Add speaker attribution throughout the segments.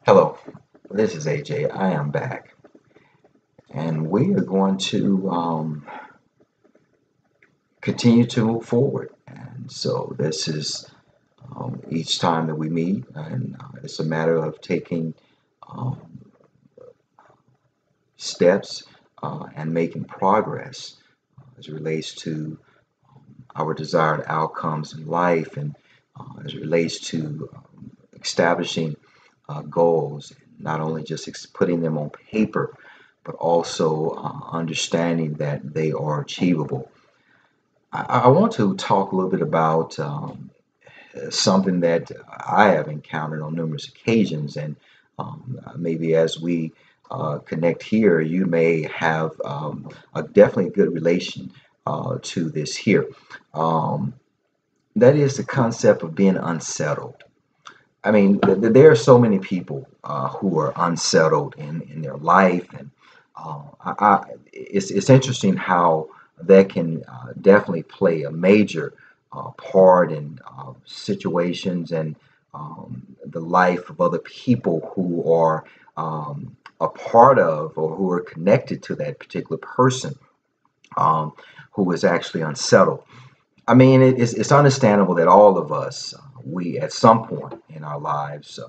Speaker 1: Hello, this is AJ. I am back, and we are going to continue to move forward. And so, this is each time that we meet, and it's a matter of taking um, steps and making progress as it relates to our desired outcomes in life and as it relates to establishing goals, not only just putting them on paper, but also understanding that they are achievable. I want to talk a little bit about something that I have encountered on numerous occasions, and maybe as we connect here, you may have a definitely good relation to this here. Um, that is the concept of being unsettled. I mean, there are so many people who are unsettled in their life, and it's interesting how that can definitely play a major part in situations and the life of other people who are a part of or who are connected to that particular person um, who is actually unsettled. I mean, it's understandable that all of us, we at some point in our lives,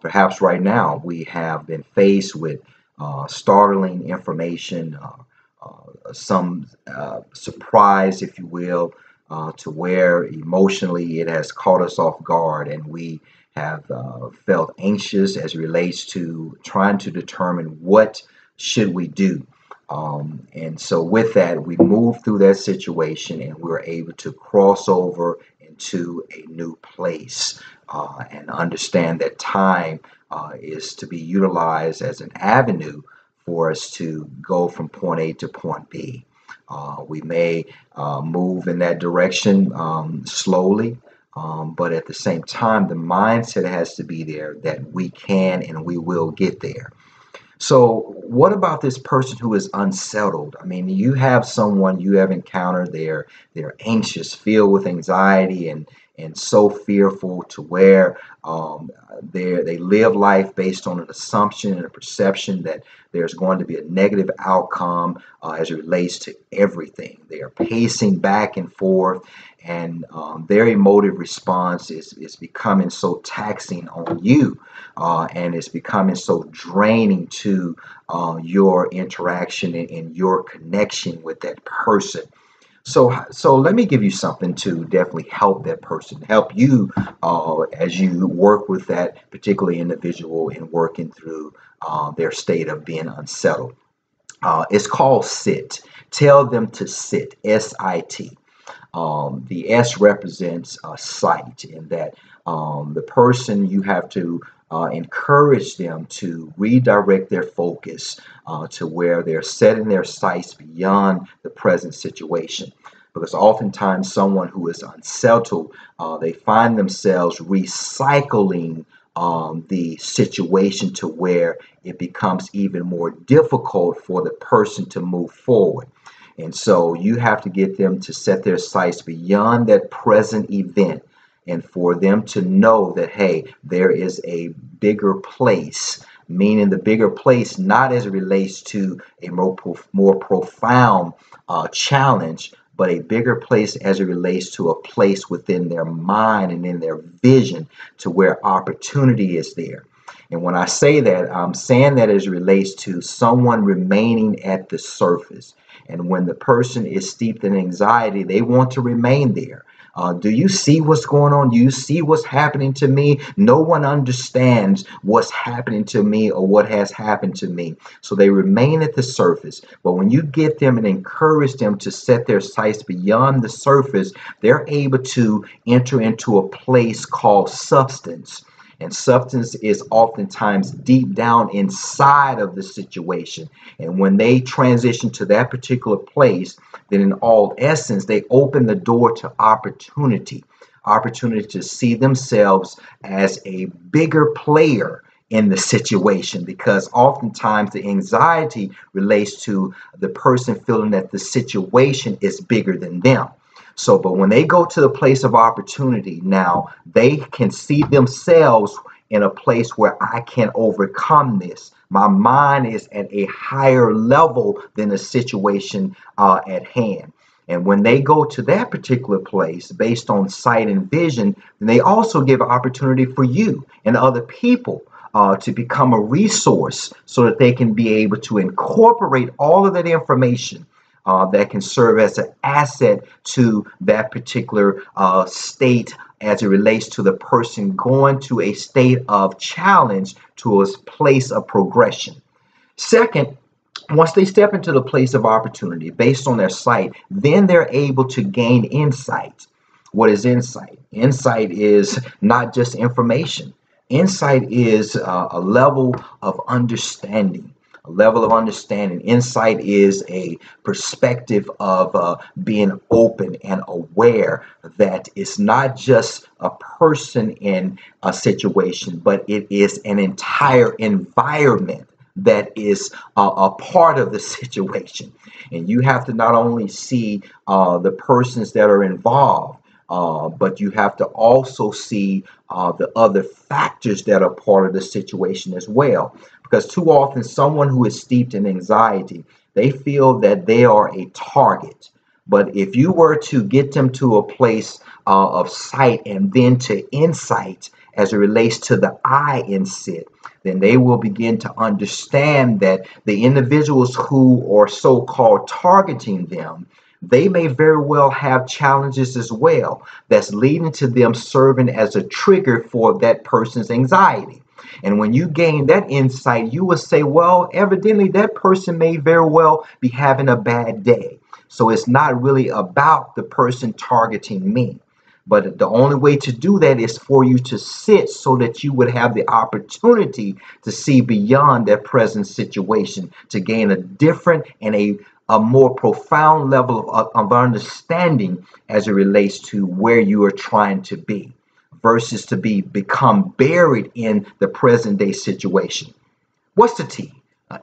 Speaker 1: perhaps right now, we have been faced with startling information, some surprise, if you will, to where emotionally it has caught us off guard, and we have felt anxious as it relates to trying to determine what should we do. And so with that, we moved through that situation and we were able to cross over into a new place and understand that time is to be utilized as an avenue for us to go from point A to point B. We may move in that direction slowly, but at the same time, the mindset has to be there that we can and we will get there. So, what about this person who is unsettled? I mean, you have someone you have encountered, they're anxious, filled with anxiety and so fearful to where they live life based on an assumption and a perception that there's going to be a negative outcome as it relates to everything. They are pacing back and forth, and their emotive response is becoming so taxing on you, and it's becoming so draining to your interaction and your connection with that person. So let me give you something to definitely help that person, help you as you work with that particular individual in working through their state of being unsettled. It's called sit. Tell them to sit. SIT. The S represents sight, in that the person, you have to encourage them to redirect their focus to where they're setting their sights beyond the present situation. Because oftentimes, someone who is unsettled, they find themselves recycling the situation to where it becomes even more difficult for the person to move forward. And so you have to get them to set their sights beyond that present event and for them to know that, hey, there is a bigger place, meaning the bigger place, not as it relates to a more profound challenge, but a bigger place as it relates to a place within their mind and in their vision to where opportunity is there. And when I say that, I'm saying that as it relates to someone remaining at the surface. And when the person is steeped in anxiety, they want to remain there. Do you see what's going on? Do you see what's happening to me? No one understands what's happening to me or what has happened to me. So they remain at the surface. But when you get them and encourage them to set their sights beyond the surface, they're able to enter into a place called substance. And substance is oftentimes deep down inside of the situation. And when they transition to that particular place, then in all essence, they open the door to opportunity to see themselves as a bigger player in the situation, because oftentimes the anxiety relates to the person feeling that the situation is bigger than them. So, but when they go to the place of opportunity, now they can see themselves in a place where I can overcome this. My mind is at a higher level than the situation at hand. And when they go to that particular place based on sight and vision, then they also give an opportunity for you and other people to become a resource so that they can be able to incorporate all of that information that can serve as an asset to that particular state as it relates to the person going to a state of challenge to a place of progression. Second, once they step into the place of opportunity based on their sight, then they're able to gain insight. What is insight? Insight is not just information. Insight is a level of understanding. A level of understanding. Insight is a perspective of being open and aware that it's not just a person in a situation, but it is an entire environment that is a part of the situation. And you have to not only see the persons that are involved, but you have to also see the other factors that are part of the situation as well. Because too often, someone who is steeped in anxiety, they feel that they are a target. But if you were to get them to a place of sight and then to insight as it relates to the I in sit, then they will begin to understand that the individuals who are so-called targeting them, they may very well have challenges as well that's leading to them serving as a trigger for that person's anxiety. And when you gain that insight, you will say, well, evidently that person may very well be having a bad day. So it's not really about the person targeting me. But the only way to do that is for you to sit so that you would have the opportunity to see beyond that present situation, to gain a different and a more profound level of understanding as it relates to where you are trying to be, versus to become buried in the present day situation. What's the T?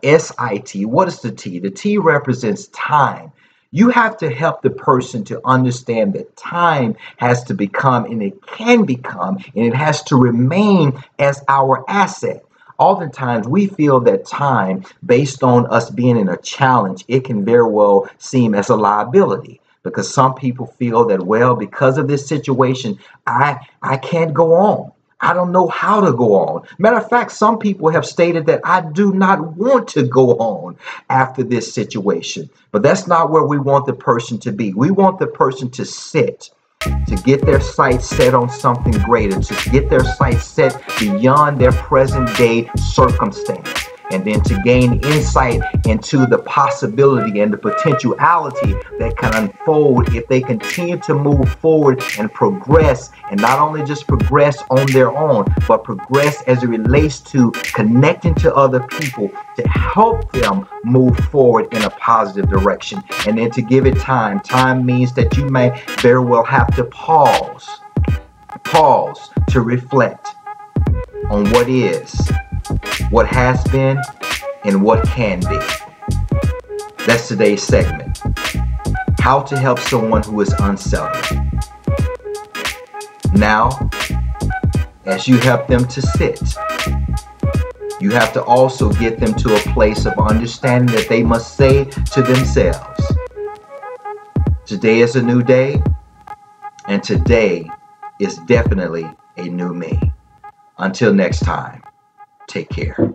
Speaker 1: SIT. What is the T? The T represents time. You have to help the person to understand that time has to become, and it can become, and it has to remain as our asset. Oftentimes, we feel that time, based on us being in a challenge, it can very well seem as a liability. Because some people feel that, well, because of this situation, I can't go on. I don't know how to go on. Matter of fact, some people have stated that I do not want to go on after this situation. But that's not where we want the person to be. We want the person to sit, to get their sights set on something greater, to get their sights set beyond their present day circumstance, and then to gain insight into the possibility and the potentiality that can unfold if they continue to move forward and progress, and not only just progress on their own, but progress as it relates to connecting to other people to help them move forward in a positive direction. And then to give it time. Time means that you may very well have to pause to reflect on what is, what has been, and what can be. That's today's segment. How to help someone who is unsettled. Now, as you help them to sit, you have to also get them to a place of understanding that they must say to themselves, today is a new day, and today is definitely a new me. Until next time, take care.